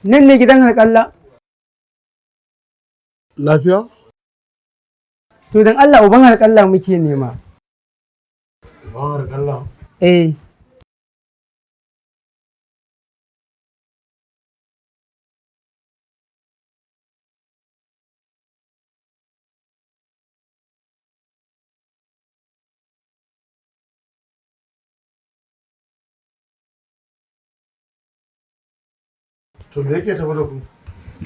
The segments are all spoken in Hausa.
Nan ne gidan harƙalla. Lafiya? To dan Allah uban harƙalla muke nema. Uban harƙalla? Eh. To me yake tafi da ku?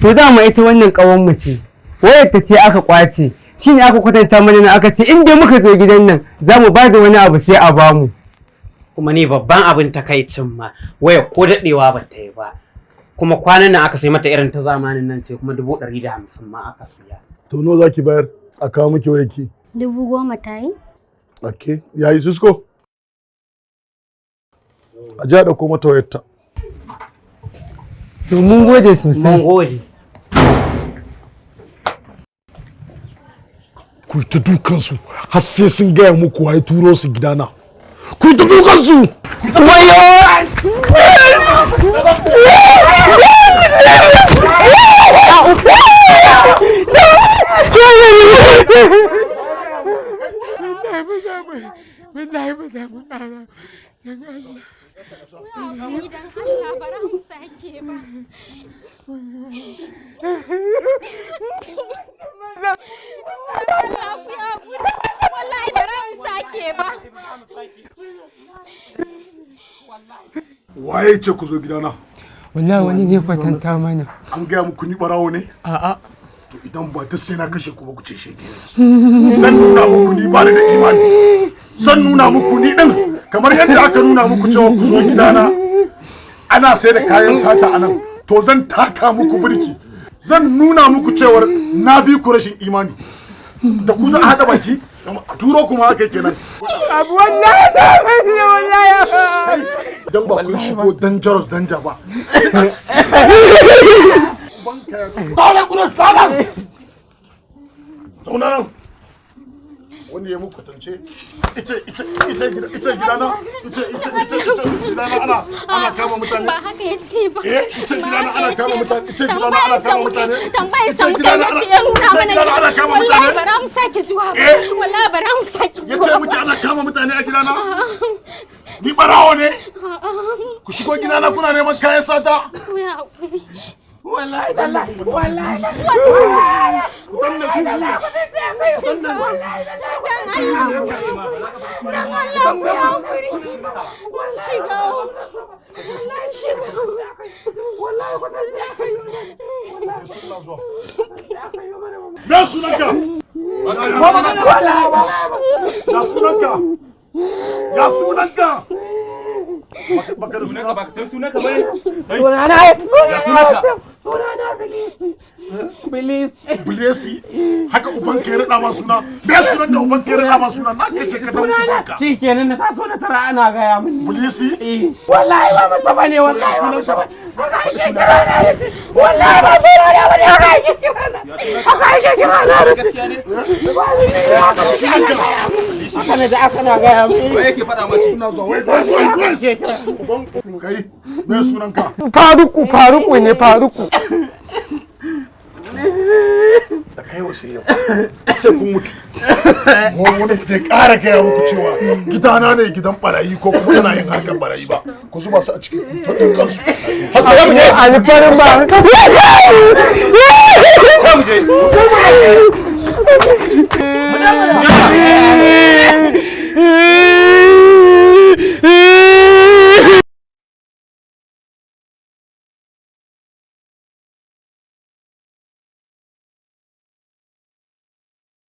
To dama ita wannan ƙawon mu ce. Wayar ta ce aka kwace. Shine aka kwatanta mana nan aka ce in dai muka zo gidan nan za mu ba da wani abu sai a bamu. Kuma ni babban abin takaicin ma waya ko daɗewa ba ta yi ba. Kuma kwanan nan aka sai mata irin ta zamanin nan ce kuma 150 ma aka siya. To nawa zaki bayar a kawo miki wayarki? 10,000 ta yi? Okay, yayi Cisco. A ji a ɗauko mata wayarta. To mun gode sosai. Mun gode. Ku ta dukansu har sai sun gaya muku waye turo su gidana. Ku ta dukansu! Wayo! Idan Allah bara mu sake ba. Wallahi bara mu sake ba. Waye ce ku zo gidana? Wallahi wani ne kwatanta mana. An gaya muku ni barawo ne? A'a. To idan ba ta sai na kashe ku ba ku ce shege. Zan nuna muku ni ba da imani. Zan nuna muku ni din kamar yadda aka nuna muku cewa ku zo gidana. Ana sai da kayan sata anan. To zan taka muku birki. Zan nuna muku cewar na bi ku rashin imani. Da ku za a haɗa baki a turo kuma haka kenan. Abu wallahi da wallahi. Dan ba kun shigo dangerous danja ba. Tala kuna tala. Zauna nan. Wanda ya muku kwatance ita gidana ana kama mutane. Ba haka ya ce ba. Ita gidana ana kama mutane. Ita gidana ana kama mutane. Tambayar sa mutane ce ya nuna mana. Ana kama mutane. Wallahi bara mu sake zuwa. Wallahi bara mu sake zuwa. Yace miki ana kama mutane a gidana. Ni barawo ne. Ku shigo gidana kuna neman kayan sata. Wallahi wallahi wallahi. Ya sunanka? Ya sunanka? Ya sunanka? Baka da sunanka ba ka san sunanka ba ne? Sunana ya sunanka? Sunana Bilis. Bilesi? Haka uban ka ya rada ma suna? Me sunan da uban ka ya rada ma suna? Na kace ka da ubanka. Shi kenan na taso na tara ana gaya min. Bilesi? Wallahi ba mata bane wallahi ba mata bane. Wallahi ba mata bane. Gaskiya ne? Haka ne da aka na gaya min. Wai yake faɗa mashi? Ina zuwa wai uban kai me sunanka? Faruku ne Faruku. Da kai wasu yau sai kun mutu. Wani zai ƙara gaya muku cewa gidana ne gidan barayi ko kuma ana yin harkar barayi ba. Ku zuba su a cikin tattun kansu. Hassan mu je alfarin ba. Mu je.